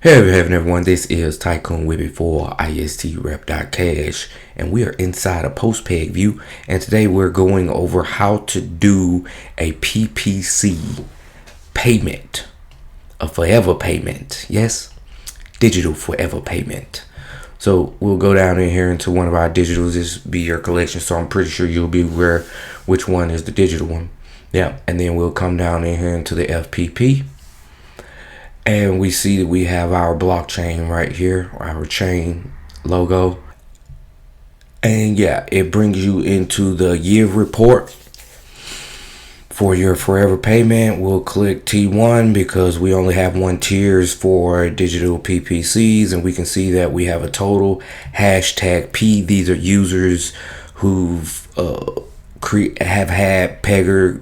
Hey everyone, this is Tycoon Whippy for ISTREP.CASH, and we are inside a PosPegg view, and today we're going over how to do a PPC payment, a forever payment. Yes, digital forever payment. So we'll go down in here into one of our digitals. This be your collection, so I'm pretty sure you'll be aware which one is the digital one. Yeah, and then we'll come down in here into the FPP. And we see that we have our blockchain right here, our chain logo. And yeah, it brings you into the year report for your forever payment. We'll click T1 because we only have one tiers for digital PPCs, and we can see that we have a total hashtag P. These are users who've have had Pegger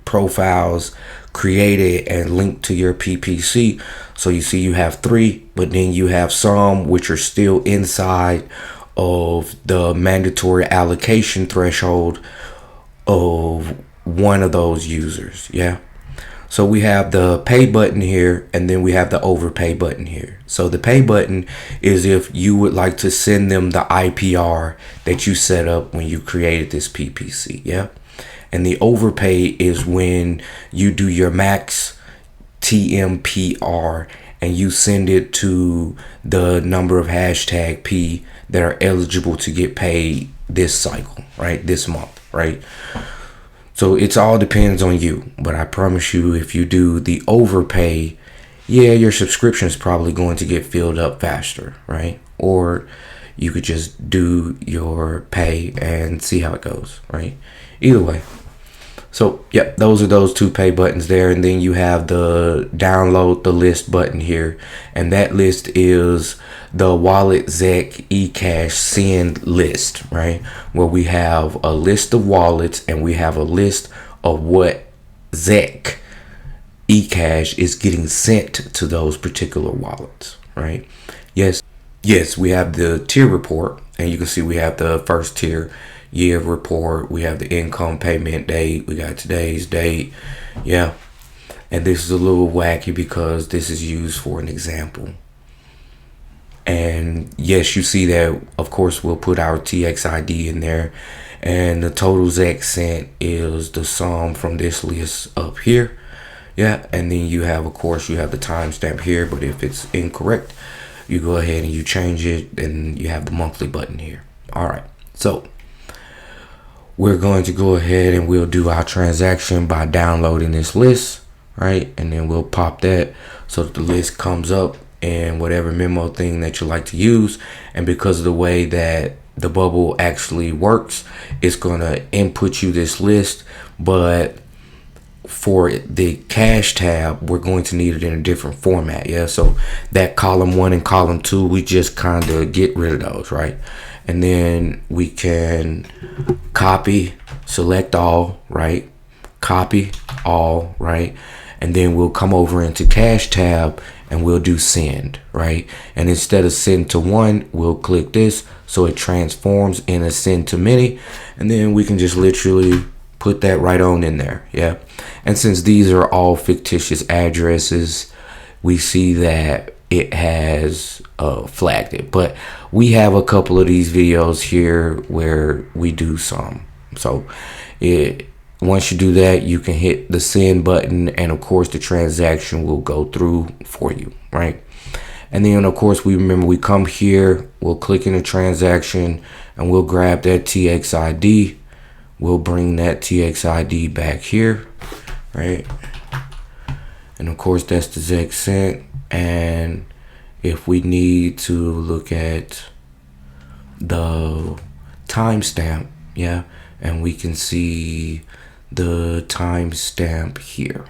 profiles created and linked to your PPC. So you see you have 3, but then you have some which are still inside of the mandatory allocation threshold of one of those users. Yeah, so we have the pay button here, and then we have the overpay button here. So the pay button is if you would like to send them the IPR that you set up when you created this PPC. Yeah. And the overpay is when you do your max TMPR and you send it to the number of hashtag P that are eligible to get paid this cycle, right? This month, right? So it's all depends on you. But I promise you, if you do the overpay, yeah, your subscription is probably going to get filled up faster, right? Or you could just do your pay and see how it goes, right? Either way. So, yep, those are those 2 pay buttons there. And then you have the download the list button here. And that list is the wallet ZEC eCash send list, right? Where we have a list of wallets and we have a list of what ZEC eCash is getting sent to those particular wallets, right? Yes, we have the tier report, and you can see we have the first tier year report, we have the income payment date, we got today's date. Yeah, and this is a little wacky because this is used for an example. And yes, you see that of course we'll put our TXID in there, and the total ZEC sent is the sum from this list up here. Yeah, and then you have, of course, you have the timestamp here, but if it's incorrect, you go ahead and you change it, and you have the monthly button here. All right, so we're going to go ahead and we'll do our transaction by downloading this list, right? And then we'll pop that so that the list comes up in whatever memo thing that you like to use. And because of the way that the bubble actually works, it's going to input you this list, but for the cash tab, we're going to need it in a different format. Yeah, so that column 1 and column 2, we just kind of get rid of those, right? And then we can copy, select all, right? Copy all, right? And then we'll come over into cash tab and we'll do send, right? And instead of send to 1, we'll click this so it transforms in a send to many, and then we can just literally put that right on in there. Yeah, and since these are all fictitious addresses, we see that it has flagged it, but we have a couple of these videos here where we do some. So once you do that, you can hit the send button, and of course the transaction will go through for you, right? And then of course we come here, we'll click in the transaction and we'll grab that TXID. We'll bring that TXID back here, right? And of course that's the ZEC sent. And if we need to look at the timestamp, yeah, and we can see the timestamp here,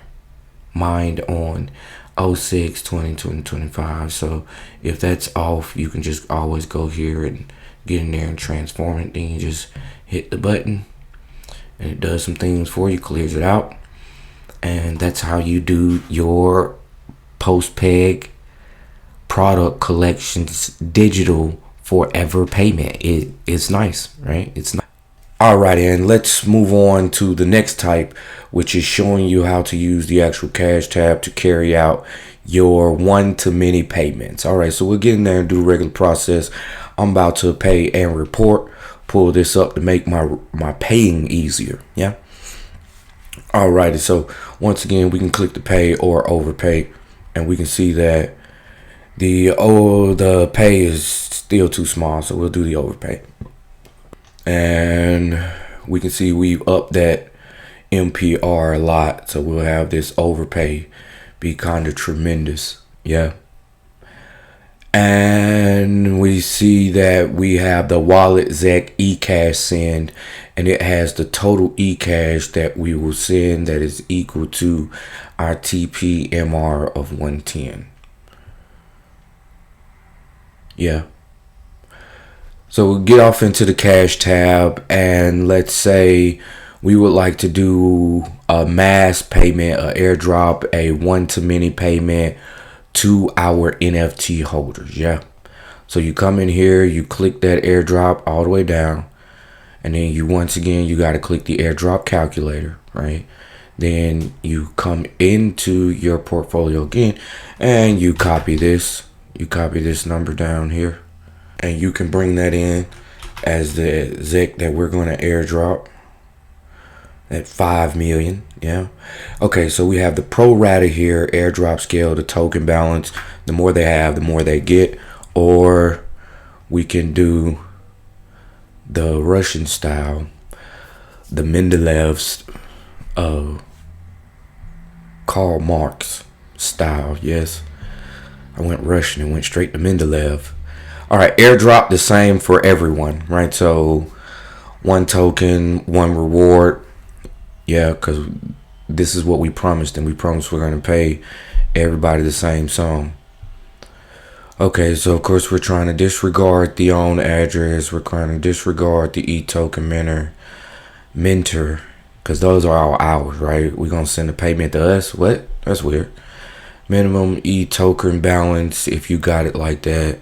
mined on 06/20/2025. So if that's off, you can just always go here and get in there and transform it. Then you just hit the button and it does some things for you, clears it out. And that's how you do your PosPegg product collections digital forever payment. It's nice, right? It's nice. Alright, and let's move on to the next type, which is showing you how to use the actual cash tab to carry out your one-to-many payments. All right, so we'll get in there and do the regular process. I'm about to pay and report. Pull this up to make my paying easier. Yeah. Alrighty, so once again we can click the pay or overpay, and we can see that the pay is still too small, so we'll do the overpay. And we can see we've upped that MPR a lot, so we'll have this overpay be kind of tremendous. Yeah. And we see that we have the wallet ZEC eCash send, and it has the total eCash that we will send that is equal to our TPMR of 110. Yeah. So we'll get off into the cash tab, and let's say we would like to do a mass payment, a airdrop, a one-to-many payment to our NFT holders. Yeah. So you come in here, you click that airdrop all the way down, and then you once again you got to click the airdrop calculator, right? Then you come into your portfolio again, and you copy this number down here, and you can bring that in as the ZEC that we're going to airdrop at 5 million. Yeah. Okay, so we have the pro rata here, airdrop scale, the token balance. The more they have, the more they get. Or we can do the Russian style, the Mendelev's Karl Marx style. Yes, I went Russian and went straight to Mendeleev. All right, airdrop the same for everyone, right? So 1 token, 1 reward. Yeah, because this is what we promised, and we promised we're going to pay everybody the same sum. Okay, so of course we're trying to disregard the own address. We're trying to disregard the e-token mentor, because those are all ours, right? We're going to send a payment to us. What? That's weird. Minimum e-token balance, if you got it like that.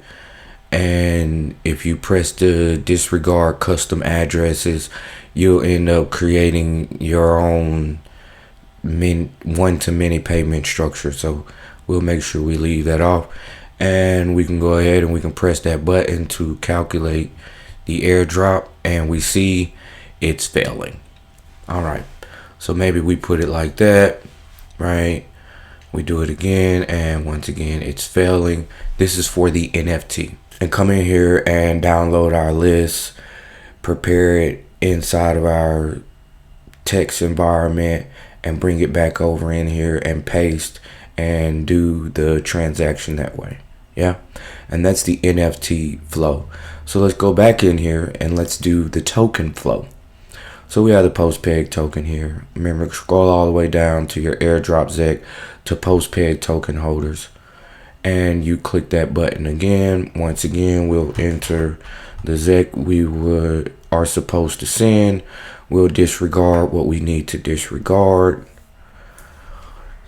And if you press the disregard custom addresses, you'll end up creating your own one-to-many payment structure. So we'll make sure we leave that off, and we can go ahead and we can press that button to calculate the airdrop, and we see it's failing. All right, so maybe we put it like that, right? We do it again, and once again it's failing. This is for the NFT. And come in here and download our list, prepare it inside of our text environment, and bring it back over in here and paste and do the transaction that way. Yeah, and that's the NFT flow. So let's go back in here and let's do the token flow. So we have the PosPegg token here. Remember, scroll all the way down to your airdrop ZEC to PosPegg token holders, and you click that button again. Once again, we'll enter the ZEC we are supposed to send. We'll disregard what we need to disregard.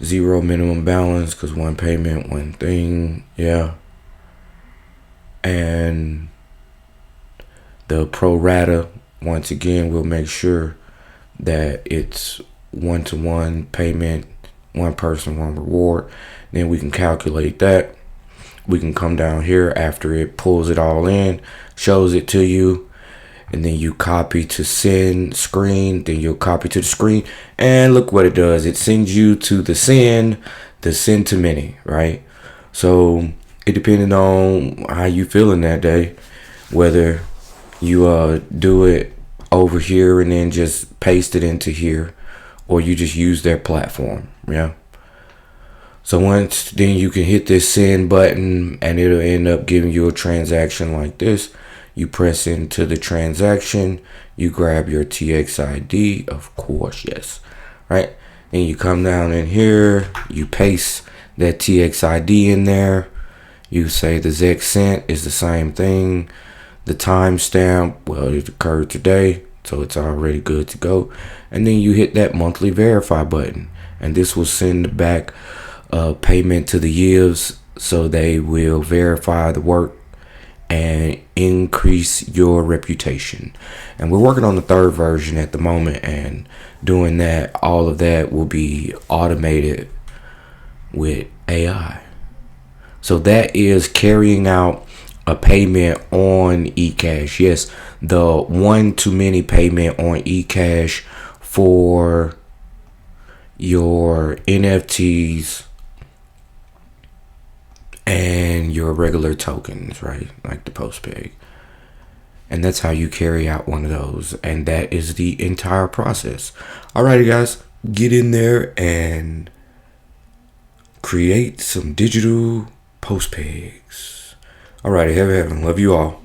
0 minimum balance, because 1 payment, 1 thing. Yeah. And the pro rata, once again, we'll make sure that it's 1-to-1 payment, 1 person, 1 reward. Then we can calculate that. We can come down here after it pulls it all in, shows it to you, and then you copy to send screen. Then you'll copy to the screen, and look what it does. It sends you to the send to many, right? So it depending on how you feeling that day, whether you do it over here and then just paste it into here, or you just use their platform. Yeah. So once then you can hit this send button, and it'll end up giving you a transaction like this. You press into the transaction, you grab your TX ID, of course, yes, right? Then you come down in here, you paste that TX ID in there. You say the ZEC sent is the same thing. The timestamp, well, it occurred today, so it's already good to go. And then you hit that monthly verify button, and this will send back payment to the YVs, so they will verify the work and increase your reputation. And we're working on the 3rd version at the moment, and doing that, all of that will be automated with AI. So that is carrying out a payment on eCash. Yes, the one-to-many payment on eCash for your NFTs and your regular tokens, right? Like the PosPegg. And that's how you carry out one of those. And that is the entire process. Alrighty, guys, get in there and create some digital PosPeggs. Alrighty, have heaven. Love you all.